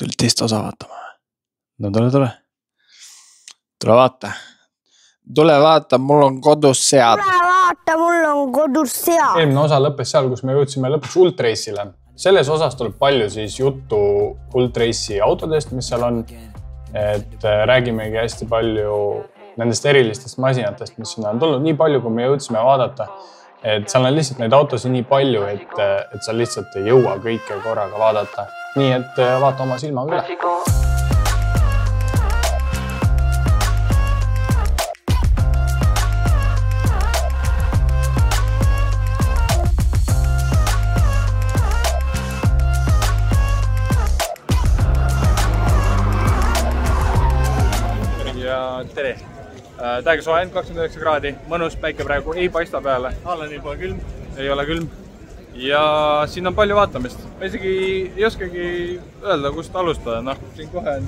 Tuli teist osa vaatama. No tule. Tule vaata. Tule vaata, mul on kodus sead. Eelmine osa lõppes seal, kus me jõudsime lõpuks Ultrace'ile. Selles osas tuleb palju siis juttu Ultrace'i autodest, mis seal on. Et räägimegi hästi palju nendest erilistest masinatest, mis sinna on tulnud. Nii palju, kui me jõudsime vaadata. Et seal on lihtsalt neid autosid nii palju, et sa lihtsalt ei jõua kõike korraga vaadata. Nii et vaata oma silmaga üle. Tere! Täiega soe, 29 kraadi, mõnus, päike praegu ei paista peale. Allan ei pole külm. Ei ole külm. Ja siin on palju vaatamist. Ma isegi ei oskagi öelda, kust alustada. No, siin kohe on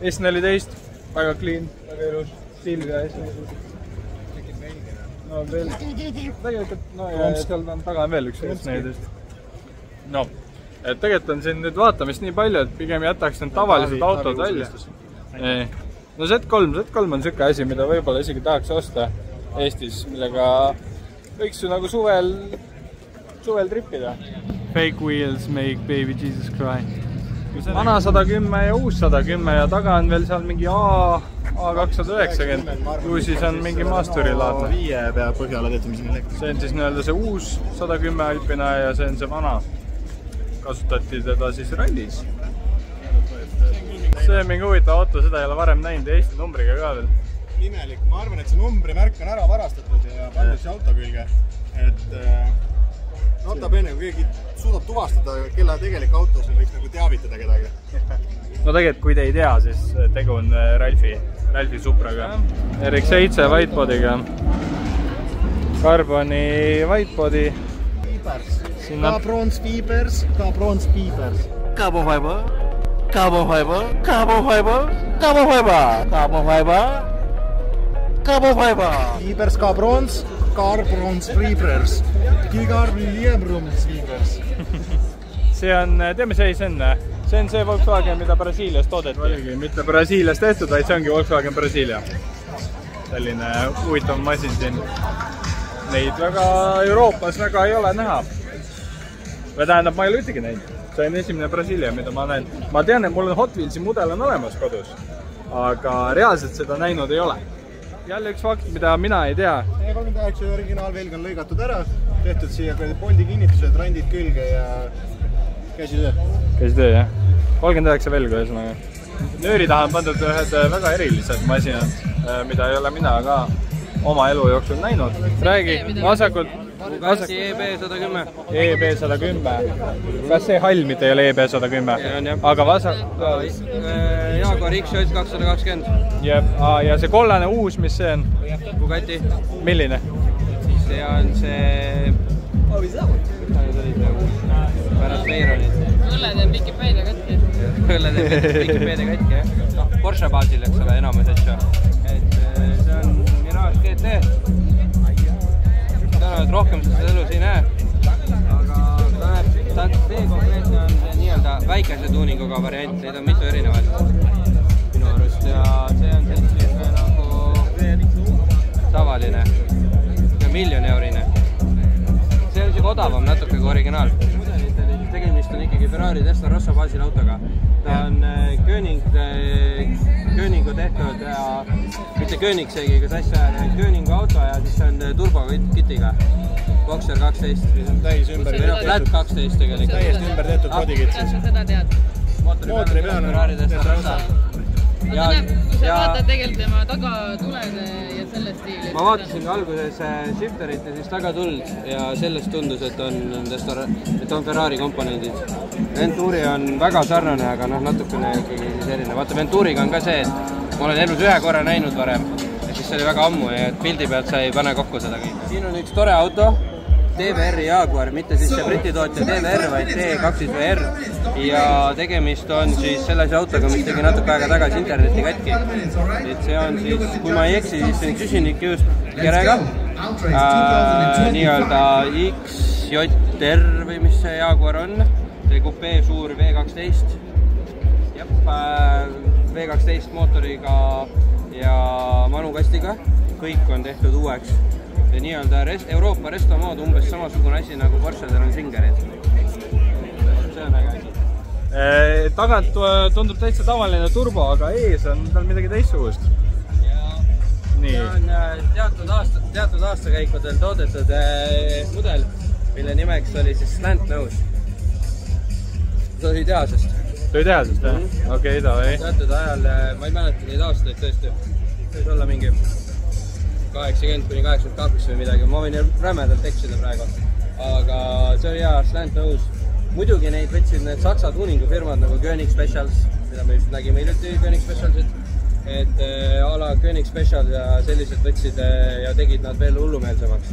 S14, väga clean, väga ilus. Silvia S14. No veel, tegelikult, no ja seal taga on veel üks S14. No, et tegelikult on siin nüüd vaatamist nii palju, et pigem jätaks need tavalised autod välja. No Z3 on siuke asi, mida võib-olla isegi tahaks osta Eestis, millega võiks ju nagu suvel trippida. Fake wheels make baby Jesus cry. Vana 110 ja uus 110 ja taga on veel seal mingi A290. Kui siis on mingi Masturi laadne. 5 pea põhjala tehtud, mis on elektri. See on siis nii-öelda see uus 110 alpina ja see on see vana. Kasutati teda siis rallis. See on mingi huvitav auto, seda ei ole varem näinud Eesti numbriga ka veel. Imelik, ma arvan, et see numbrimärk on ära varastatud ja pandud see auto külge. Et nota bene, kui keegi suudab tuvastada, kelle tegelik auto, siis võiks nagu teavitada kedagi. No tegelikult, kui te ei tea, siis tegu on Ralfi Supraga. RX7 whiteboardiga. Carboni whiteboardi. Ka bronze fibers. Carbon fiber. Carbon fiber, carbon fiber, carbon fiber, carbon fiber, carbon fiber. Fibers, ka bronze fibers. Fibers. See on, teeme see on. See on see Volkswagen, mida Brasiilias toodeti. Oligi, mitte Brasiilias tehtud, vaid see ongi Volkswagen Brasiilia. Selline huvitav masin siin. Neid väga Euroopas väga ei ole näha. Või tähendab, ma ei ole ühtegi näinud. See on esimene Brasiilia, mida ma näen. Ma tean, et mul on Hot Wheelsi mudel on olemas kodus, aga reaalselt seda näinud ei ole. Jälle üks fakt, mida mina ei tea. 39 originaalvelg on lõigatud ära, tehtud siia Boldi kinnitused, randid külge ja käsitöö. Käsitöö, jah. 39 velgu ühesõnaga. Nööri taha on pandud ühed väga erilised masinad, mida ei ole mina ka oma elu jooksul näinud. Räägi, vasakult. Bugatti EB110. EB110. Kas see hall mitte ei ole EB110? On jah. Aga vasak... Jaguar XJ 220. Ja see kollane uus, mis see on? Bugatti. Milline? See on see... Pärast Veyronit. Õlled on Wikipedia katki. Õlled on Wikipedia katki, jah. Porsche baasil, eks ole, enamus asju. Et see on Mirage GT. Täna rohkem seda elu siin näe, aga see konkreetne on see nii-öelda väikese tuuninguga variant, neid on mitu erinevat minu arust ja see on selline nagu tavaline ja €1,000,000. See on isegi odavam natuke kui originaal. Tegemist on ikkagi Ferrari Testarossa baasil autoga. Ta on Kööningu tehtud ja mitte Köönigsegi, kas asja Kööningu auto ja siis on turbokitiga. Boxer 12. See on täis ümber tehtud. Flat 12 tegelikult. Täiesti ümber tehtud bodikit siis. Seda tead. Mootori peal on Ferrari Testarossa. Aga näeb, kui sa vaatad tegelikult tema tagatulede ja selle stiili. Ma vaatasin alguses shifterit ja siis tagatuld ja sellest tundus, et on Ferrari komponendid. Venturi on väga sarnane, aga natukene erinev. Vaata, Venturiga on ka see, et ma olen elus ühe korra näinud varem ja siis see oli väga ammu ja pildi pealt sa ei pane kokku seda kõik. Siin on üks tore auto, TVR Jaguar, mitte siis see Briti tootja TVR, vaid T2R ja tegemist on siis sellise autoga, mis tegi natuke aega tagasi interneti katki. Et see on siis, kui ma ei eksi, siis see on süsinikjõust kerega, nii-öelda XJR või mis see Jaguar on, see kupee suur V12. V12 mootoriga ja manukastiga, kõik on tehtud uueks. Ja nii-öelda Euroopa Resto mood umbes samasugune asi nagu Porschedel on Singerid. See on väga asi. Tagant tundub täitsa tavaline turbo, aga ees on tal midagi teistsugust. See on teatud aastakäikudel toodetud mudel, mille nimeks oli siis Slant Nose. See oli tehasest. See oli tehasest, jah? Okei, davai. Teatud ajal, ma ei mäleta neid aastaid tõesti, võis olla mingi 80–82 või midagi, ma võin rämedalt eksida praegu. Aga see oli hea Slant Nose. Muidugi neid võtsid need saksa tuuningufirmad nagu Koenig Specials, mida me just nägime hiljuti Koenig Specialsit. Et ala Koenig Special ja sellised võtsid ja tegid nad veel hullumeelsemaks.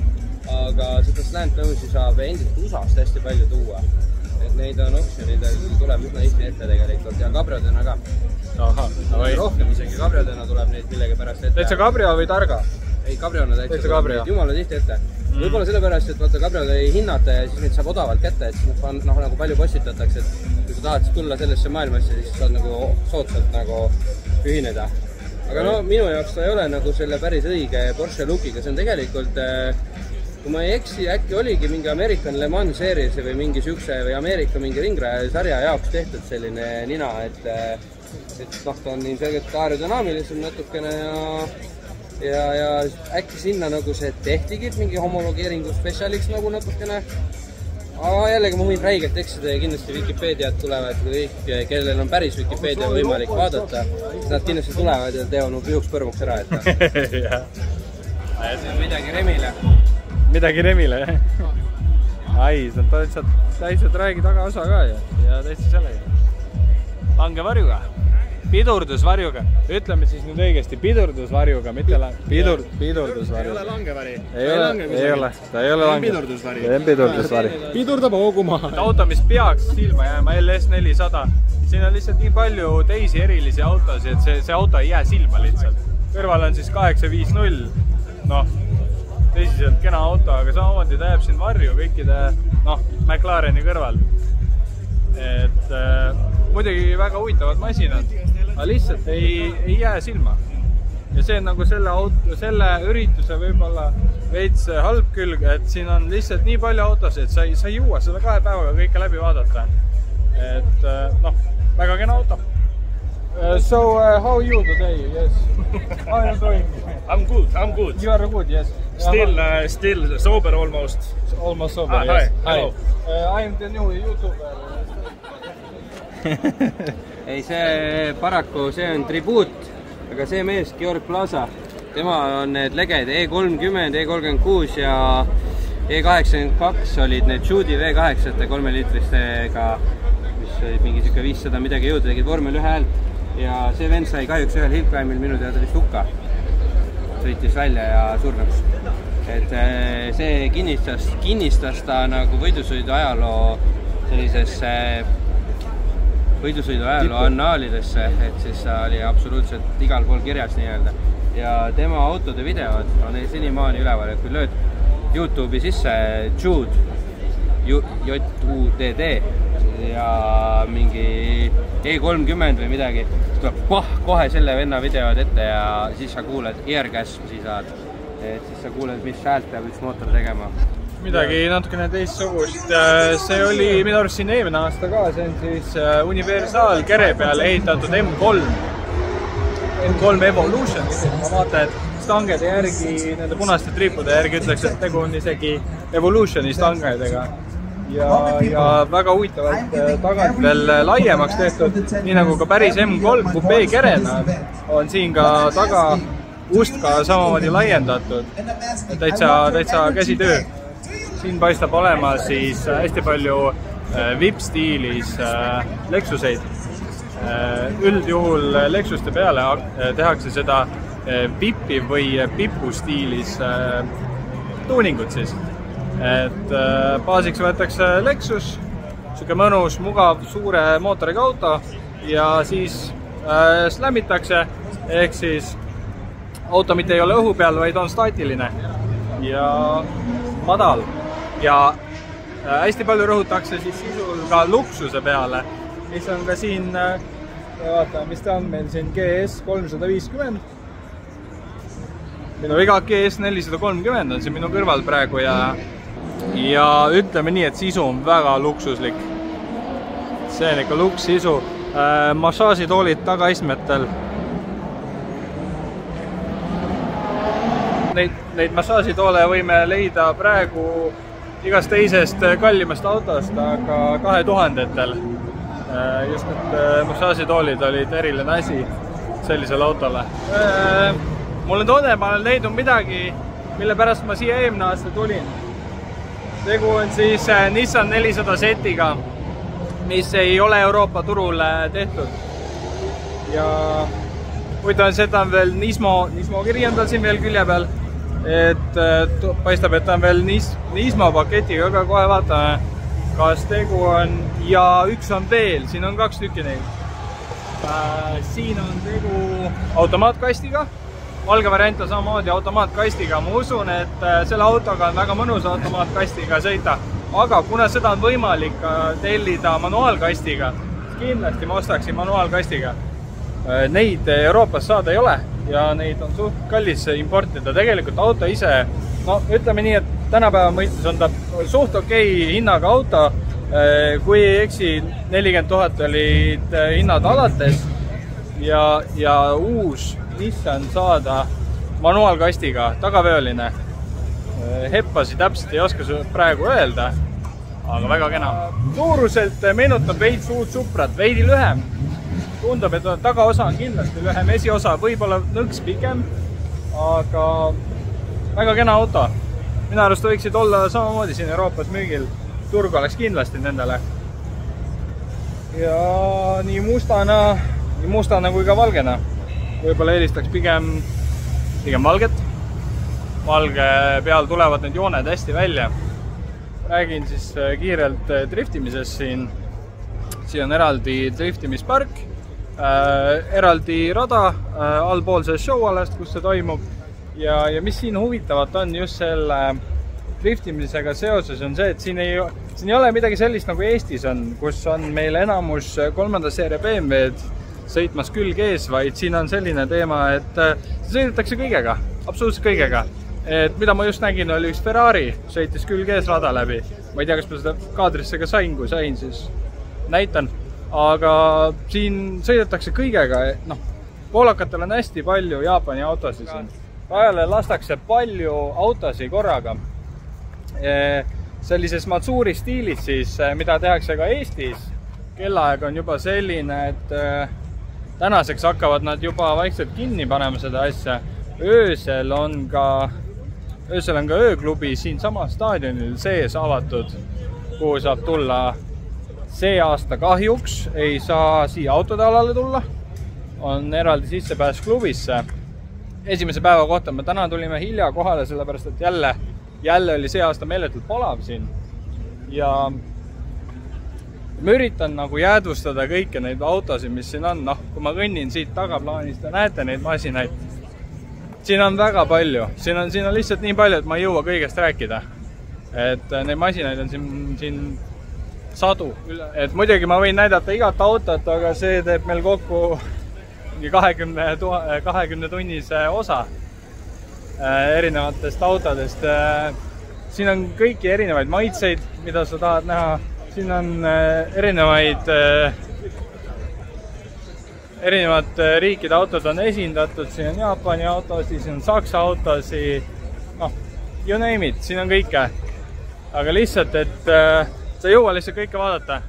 Aga seda Slant Nose'i saab endiselt USA'st hästi palju tuua. Et neid on optsionidel, tuleb üsna Eesti ette tegelikult ja kabriodena ka. Aha, rohkem isegi kabriodena tuleb neid millegi pärast ette. Täitsa kabrio või targa? Ei, kabriona täitsa tuleb jumala tihti ette. Võib-olla sellepärast, et vaata kabriole ei hinnata ja siis neid saab odavalt kätte, et siis nagu palju postitatakse, et kui sa tahad tulla sellesse maailmasse, siis saad nagu soodsalt nagu ühineda. Aga no minu jaoks ta ei ole nagu selle päris õige Porsche lookiga, see on tegelikult, kui ma ei eksi, äkki oligi mingi American Le Mans series või mingi sükse või Ameerika mingi ringrajasarja jaoks tehtud selline nina, et noh, ta on ilmselgelt aerodünaamilisem natukene ja äkki sinna nagu see tehtigi mingi homologeeringu spetsialiks nagu natukene. Aga jällegi ma võin räigelt eksida ja kindlasti Wikipeediat tulevad kõik, kellel on päris Wikipeedia võimalik vaadata, siis nad kindlasti tulevad ja teevad pihuks põrmuks ära, et see on midagi Remile. Midagi Remile, jah? Ai, see on täitsa räägi tagaosa ka ja täitsa sellega. Langevarjuga. Pidurdusvarjuga. Ütleme siis nüüd õigesti pidurdusvarjuga, mitte pidurdusvarjuga. Ei ole langevari. Ei ole. Ta ei ole pidurdusvari. See on pidurdusvari. Pidurdab hoogu maha. Auto, mis peaks silma jääma, LS400. Siin on lihtsalt nii palju teisi erilisi autosi, et see auto ei jää silma lihtsalt. Kõrval on siis 850. Noh, teisiselt kena auto, aga samamoodi ta jääb siin varju kõikide McLareni kõrval. Et muidugi väga huvitavad masinad, aga lihtsalt ei jää silma. Ja see on nagu selle ürituse võib-olla veits halb külg, et siin on lihtsalt nii palju autosid, et sa ei jõua seda 2 päevaga kõike läbi vaadata. Et väga kena auto. So, how are you today? Yes. How are you doing? I'm good. You are good, yes. Still sober almost. Almost sober, yes. Hi. I am the new YouTuber. Ei, see paraku, see on tribuut, aga see mees, Georg Plaza, tema on need leged E30, E36 ja E82 olid need Judy V8 3-liitristega, mis oli mingi 500 midagi jõudu, tegid vormel 1 häält ja see vend sai kahjuks ühel hillclimb'il minu teada vist hukka. Sõitis välja ja surnuks. Et see kinnistas ta nagu võidusõidu ajaloo sellisesse võidusõidu ajaloo annaalidesse, et siis ta oli absoluutselt igal pool kirjas nii-öelda. Ja tema autode videod on senimaani üleval, et kui lööd YouTube'i sisse Jude, J-U-D-D ja mingi E30 või midagi, siis tuleb kohe selle venna videod ette ja siis sa kuuled eargasm, siis sa kuuled, mis häält peab üks mootor tegema. Midagi natukene teistsugust. See oli minu arust siin eelmine aasta ka, see on siis Universal kere peale ehitatud M3 Evolution. Ma vaatan, et stangede järgi, nende punaste triipude järgi ütleks, et tegu on isegi Evolutioni stangedega. Ja väga huvitavalt tagant veel laiemaks tehtud, nii nagu ka päris M3 Coupé kerena on siin ka taga ust ka samamoodi laiendatud. Täitsa käsitöö. Siin paistab olema siis hästi palju VIP-stiilis Lexuseid. Üldjuhul Lexuste peale tehakse seda VIP-i või Pipu stiilis tuuningut siis. Et baasiks võetakse Lexus, siuke mõnus, mugav, suure mootoriga auto ja siis slämmitakse, ehk siis auto mitte ei ole õhu peal, vaid on staatiline ja madal. Ja hästi palju rõhutakse siis sisul ka luksuse peale, mis on ka siin ja vaatame, mis ta on meil siin GS 350. Minu viga GS 430 on siin minu kõrval praegu ja ütleme nii, et sisu on väga luksuslik. See on ikka luks sisu. Massaažitoolid tagaistmetel. Neid massaažitoole võime leida praegu igast teisest kallimast autost, aga 2000-etel. Just need massaažitoolid olid eriline asi sellisele autole. Mul on tunne, ma olen leidnud midagi, mille pärast ma siia eelmine aasta tulin. Tegu on siis Nissan 400 setiga, mis ei ole Euroopa turul tehtud. Ja huvitav, seda on veel Nismo kiri on tal siin veel külje peal. Et paistab, et ta on veel Nismo paketiga, aga kohe vaatame, kas tegu on. Ja üks on veel, siin on 2 tükki neid. Siin on tegu automaatkastiga. Valge variant on samamoodi automaatkastiga. Ma usun, et selle autoga on väga mõnus automaatkastiga sõita. Aga kuna seda on võimalik tellida manuaalkastiga, siis kindlasti ma ostaksin manuaalkastiga. Neid Euroopas saada ei ole ja neid on suht kallis importida. Tegelikult auto ise, no ütleme nii, et tänapäeva mõistes on ta suht okei hinnaga auto. Kui ei eksi, 40 000 olid hinnad alates ja uus Nissan saada manuaalkastiga, tagaveoline. Heppasi täpselt ei oska praegu öelda, aga väga kena. Suuruselt meenutab veidi suurt Suprat, veidi lühem. Tundub, et tagaosa on kindlasti lühem, esiosa võib-olla nõks pikem, aga väga kena auto. Minu arust võiksid olla samamoodi siin Euroopas müügil. Turg oleks kindlasti nendele. Ja nii mustana kui ka valgena. Võib-olla eelistaks pigem valget. Valge peal tulevad need jooned hästi välja. Räägin siis kiirelt driftimisest siin. Siin on eraldi driftimispark, eraldi rada allpool see showalast, kus see toimub. Ja mis siin huvitavat on just selle driftimisega seoses on see, et siin ei ole midagi sellist nagu Eestis on, kus on meil enamus 3. seeria BMW-d sõitmas külg ees, vaid siin on selline teema, et sõidetakse kõigega, absoluutselt kõigega. Et mida ma just nägin, oli üks Ferrari, sõitis külg ees rada läbi. Ma ei tea, kas ma seda kaadrisse ka sain, kui sain, siis näitan. Aga siin sõidetakse kõigega. Poolakatel on hästi palju Jaapani autosid siin. Rajale lastakse palju autosid korraga. Sellises Matsuri stiilis siis, mida tehakse ka Eestis. Kellaaeg on juba selline, et tänaseks hakkavad nad juba vaikselt kinni panema seda asja. Öösel on ka ööklubi siin sama staadionil sees avatud, kuhu saab tulla. See aasta kahjuks ei saa siia autode alale tulla. On eraldi sissepääs klubisse. Esimese päeva kohta me täna tulime hilja kohale, sellepärast et jälle oli see aasta meeletult palav siin. Ja ma üritan nagu jäädvustada kõiki neid autosid, mis siin on. Kui ma kõnnin siit tagaplaanist ja näete neid masinaid, siin on väga palju. Siin on lihtsalt nii palju, et ma ei jõua kõigest rääkida. Et neid masinaid on siin sadu. Et muidugi ma võin näidata igat autot, aga see teeb meil kokku 20 tunnise osa erinevatest autodest. Siin on kõiki erinevaid maitseid, mida sa tahad näha. Siin on erinevad riikide autod on esindatud. Siin on Jaapani autosid, siin on Saksa autosid. You name it, siin on kõike. Aga lihtsalt, et sa ei jõua lihtsalt kõike vaadata.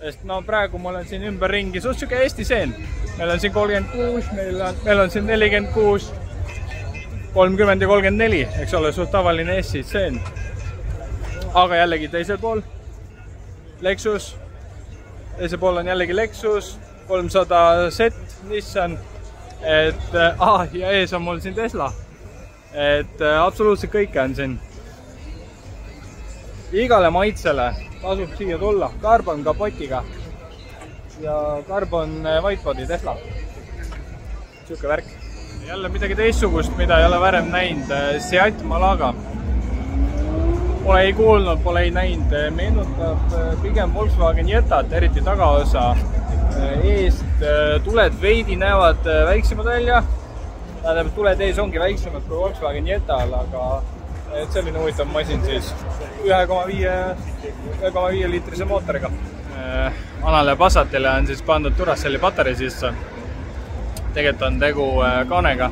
Sest praegu mul on siin ümber ringi suht siuke Eesti seen. Meil on siin 36, meil on siin 46, 30 ja 34, eks ole, suht tavaline Eesti seen. Aga jällegi teisel pool Lexus, teisel pool on jällegi Lexus, 300 Z, Nissan, ja ees on mul siin Tesla. Et absoluutselt kõike on siin. Igale maitsele tasub siia tulla Carbon kapotiga ja Carbon whiteboardi Tesla. Siuke värk. Jälle midagi teistsugust, mida ei ole varem näinud. Seat Malaga. Pole ei kuulnud, pole ei näinud. Meenutab pigem Volkswagen Jettat, eriti tagaosa. Eest tuled veidi näevad väiksemad välja. Tähendab, tuled ees ongi väiksemad kui Volkswagen Jettal, aga selline huvitav masin siis 1,5 liitrise mootoriga. Vanale Passatile on siis pandud Duracelli patarei sisse. Tegelikult on tegu kaanega.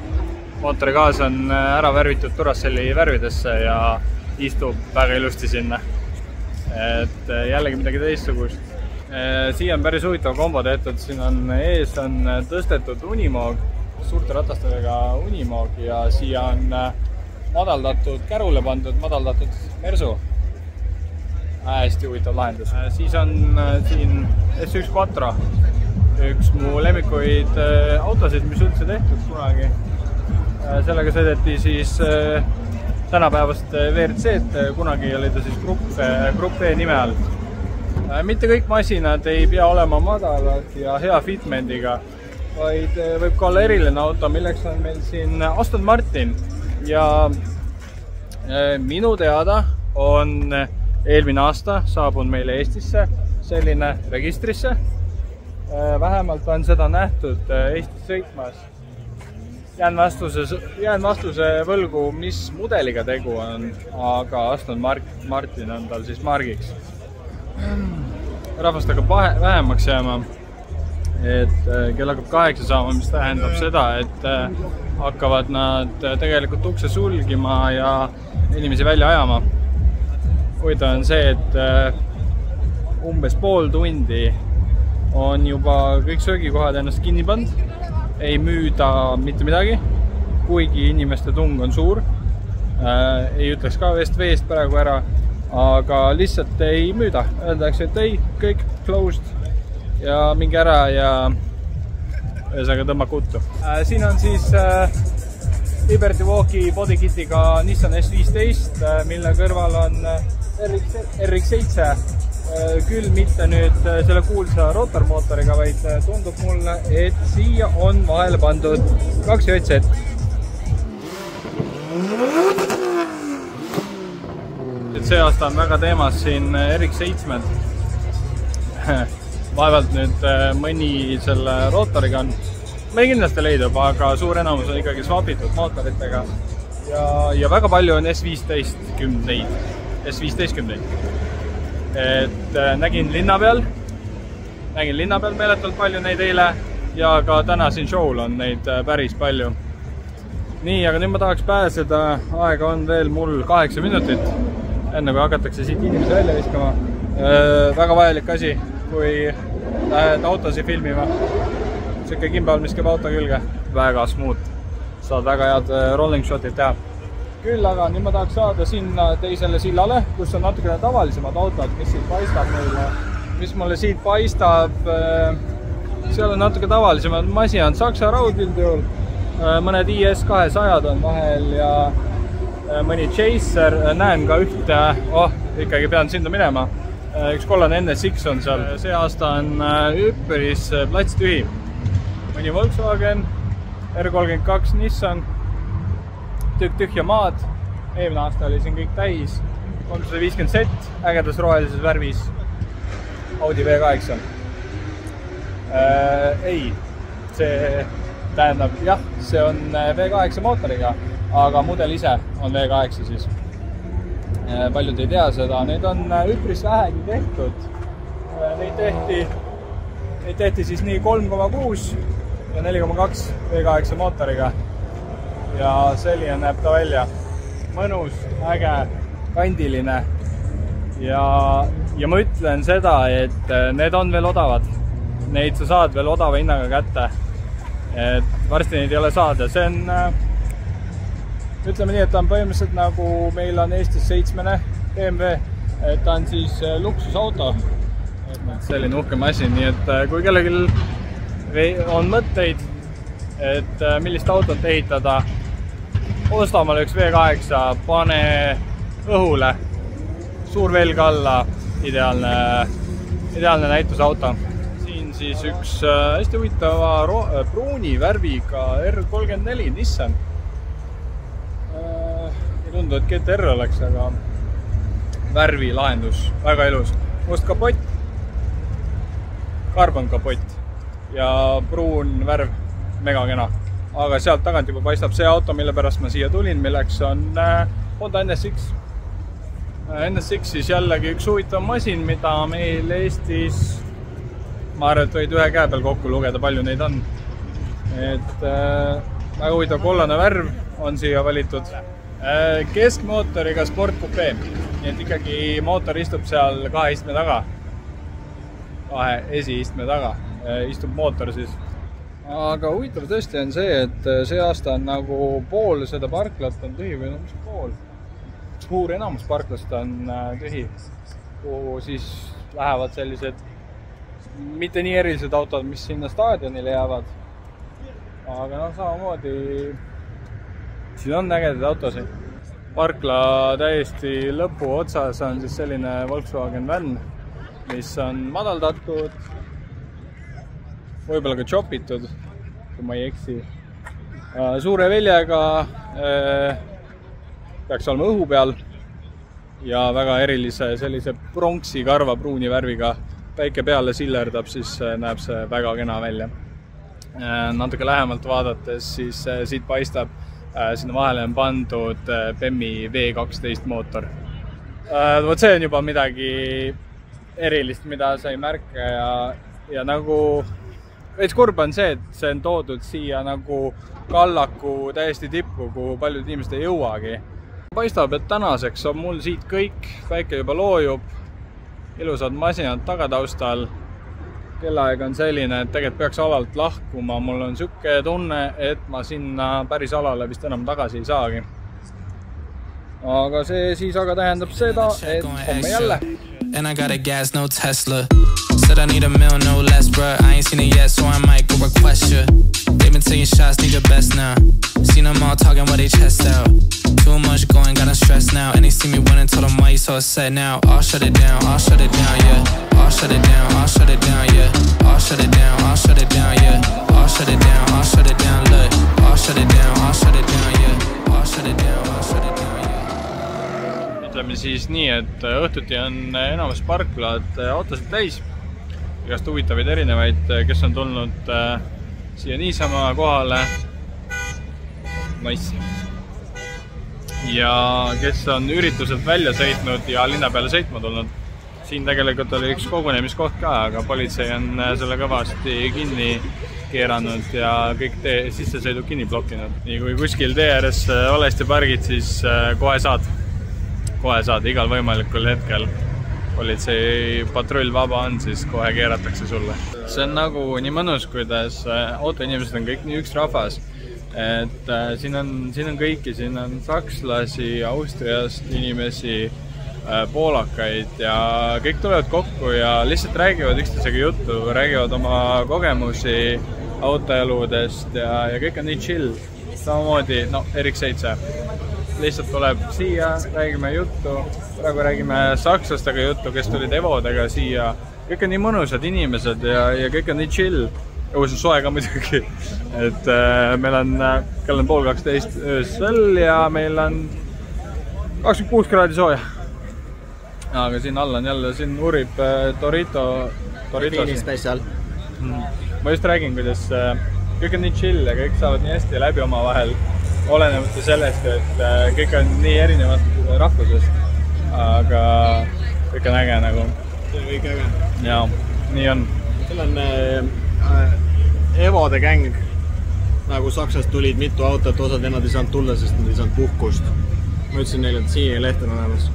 Mootori gaas on ära värvitud Duracelli värvidesse ja istub väga ilusti sinna. Et jällegi midagi teistsugust. Siia on päris huvitav kombo tehtud. Siin on ees on tõstetud unimoog, suurte ratastega unimoog ja siia on madaldatud kärule pandud, madaldatud Mersu. Hästi huvitav lahendus. Siis on siin S1 Quattro, üks mu lemmikuid autosid, mis üldse tehtud kunagi. Sellega sõideti siis tänapäevast WRC-d, kunagi oli ta siis Grupp E nime all. Mitte kõik masinad ei pea olema madalad ja hea fitmendiga, vaid võib ka olla eriline auto, milleks on meil siin Aston Martin. Ja minu teada on eelmine aasta saabunud meile Eestisse selline registrisse. Vähemalt on seda nähtud Eestis sõitmas. Jään vastuse võlgu, mis mudeliga tegu on, aga Aston Martin on tal siis margiks. Rahvast hakkab vähemaks jääma, et kell hakkab 8 saama, mis tähendab seda, et hakkavad nad tegelikult ukse sulgima ja inimesi välja ajama. Huvitav on see, et umbes pool tundi on juba kõik söögikohad ennast kinni pannud. Ei müüda mitte midagi, kuigi inimeste tung on suur. Ei ütleks ka veest praegu ära, aga lihtsalt ei müüda. Öeldakse, et ei, kõik closed ja mingi ära ja ühesõnaga tõmba kuttu. Siin on siis Liberty Walki bodykitiga Nissan S15, mille kõrval on RX7. Küll mitte nüüd selle kuulsa rotormootoriga, vaid tundub mulle, et siia on vahele pandud 2 JZ. Et see aasta on väga teemas siin RX7. Vaevalt nüüd mõni selle rotoriga on. Meil kindlasti leidub, aga suur enamus on ikkagi swapitud mootoritega. Ja väga palju on S15-10. Et nägin linna peal meeletult palju neid eile ja ka täna siin show'l on neid päris palju. Nii, aga nüüd ma tahaks pääseda, aega on veel mul 8 minutit, enne kui hakatakse siit inimesi välja viskama. Väga vajalik asi, kui lähed autosi filmima. Siuke gimbal, mis käib auto külge. Väga smooth. Saad väga head rolling shotid teha. Küll aga nüüd ma tahaks saada sinna teisele sillale, kus on natukene tavalisemad autod, mis siit paistab meile. Mis mulle siit paistab, seal on natuke tavalisemad masi on Saksa raudüldjuhul. Mõned IS200 on vahel ja mõni Chaser. Näen ka ühte, ikkagi pean sinna minema. Üks kollane NSX on seal. See aasta on üpris plats tühi. Mõni Volkswagen, R32 Nissan. Tühja maad. Eelmine aasta oli siin kõik täis. 350 Z, ägedas rohelises värvis. Audi V8. Ei, see tähendab, jah, see on V8 mootoriga, aga mudel ise on V8 siis. Paljud ei tea seda. Need on üpris vähegi tehtud. Neid tehti siis nii 3,6 ja 4,2 V8 mootoriga. Ja selline näeb ta välja. Mõnus, äge, kandiline. Ja ma ütlen seda, et need on veel odavad. Neid sa saad veel odava hinnaga kätte. Et varsti neid ei ole saada. See on, ütleme nii, et ta on põhimõtteliselt nagu meil on Eestis 7 BMW. Et ta on siis luksusauto. Selline uhke masin. Nii et kui kellelgi on mõtteid, et millist autot ehitada, osta omale üks V8, pane õhule, suur velg alla, ideaalne näitusauto. Siin siis üks hästi huvitava pruuni värviga R34 Nissan. Ei tundu, et GTR oleks, aga värvi lahendus, väga ilus. Must kapott, karbon kapott ja pruun värv, mega kena. Aga sealt tagant juba paistab see auto, mille pärast ma siia tulin, milleks on Honda NSX. NSX siis jällegi üks huvitav masin, mida meil Eestis, ma arvan, et võid ühe käe peal kokku lugeda, palju neid on. Et väga huvitav kollane värv on siia valitud. Keskmootoriga sportkupee, nii et ikkagi mootor istub seal kahe istme taga. Kahe esiistme taga istub mootor siis. Aga huvitav tõesti on see, et see aasta on nagu pool seda parklat on tühi või mis pool. Suur enamus parklast on tühi, kuhu siis lähevad sellised mitte nii erilised autod, mis sinna staadionile jäävad. Aga no samamoodi siin on ägedad autosid. Parkla täiesti lõpu otsas on siis selline Volkswagen Van, mis on madaldatud, võib-olla ka chopitud, kui ma ei eksi. Suure väljega peaks olema õhu peal ja väga erilise sellise pronksi karva pruuni värviga. Päike peale sillerdab, siis näeb see väga kena välja. Natuke lähemalt vaadates, siis siit paistab, sinna vahele on pandud BEM-i V12 mootor. Võt see on juba midagi erilist, mida sa ei märka ja nagu veits kurb on see, et see on toodud siia nagu Kallaku täiesti tippu, kuhu paljud inimesed ei jõuagi. Paistab, et tänaseks on mul siit kõik, päike juba loojub, ilusad masinad tagataustal. Kellaaeg on selline, et tegelikult peaks alalt lahkuma. Mul on siuke tunne, et ma sinna päris alale vist enam tagasi ei saagi. Aga see siis aga tähendab seda, et homme jälle. And I got a gas, no Tesla. Said I need a meal, no less, bruh. I ain't seen it yet, so I might go request you. They've been taking shots, need your best now. Seen them all talking while they chest out. Too much going, got them stressed now. And they see me winning, told them why you so upset now. I'll shut it down, yeah. I'll shut it down, yeah. I'll shut it down, yeah. I'll shut it down, look. I'll shut it down, yeah. I'll shut it down, yeah. Ütleme siis nii, et õhtuti on enamus parklad autosid täis. Igast huvitavaid erinevaid, kes on tulnud siia niisama kohale. Nice. Ja kes on ürituselt välja sõitnud ja linna peale sõitma tulnud. Siin tegelikult oli üks kogunemiskoht ka, aga politsei on selle kõvasti kinni keeranud ja kõik sissesõidud kinni blokkinud. Nii kui kuskil tee ääres valesti pargid, siis kohe saad igal võimalikul hetkel. Politsei patrull vaba on, siis kohe keeratakse sulle. See on nagu nii mõnus, kuidas autoinimesed on kõik nii üks rahvas. Et siin on kõiki, siin on sakslasi, Austriast inimesi, poolakaid ja kõik tulevad kokku ja lihtsalt räägivad üksteisega juttu, räägivad oma kogemusi autoeludest ja kõik on nii chill. Samamoodi, Erik 7. Lihtsalt tuleb siia, räägime juttu, praegu räägime sakslastega juttu, kes tulid Evodega siia. Kõik on nii mõnusad inimesed ja kõik on nii chill. See on soe ka muidugi. Et meil on kell on 11:30 öösel ja meil on 26 kraadi sooja. Aga siin all on jälle, siin urib Doritos. Fiini special. Ma just räägin, kuidas kõik on nii chill ja kõik saavad nii hästi läbi oma vahel. Olenemata sellest, et kõik on nii erinevad rahvusest, aga kõik on äge nagu. See on kõik äge. Jaa, nii on. Seal on Evode gäng, nagu Saksast tulid mitu autot, osad ennad ei saanud tulla, sest nad ei saanud puhkust. Ma ütlesin neile, et siia leht on olemas.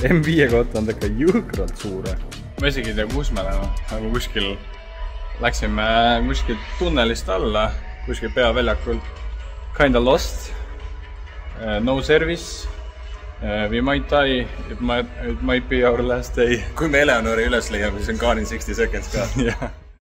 M5 kohta on ikka jõhkralt suure. Ma isegi ei tea, kus me läheme. Nagu kuskil läksime kuskil tunnelist alla, kuskil peaväljakult. Kinda lost. No service. We might die. It might be our last day. Kui me Eleonori üles leiame, siis on gone in 60 seconds ka.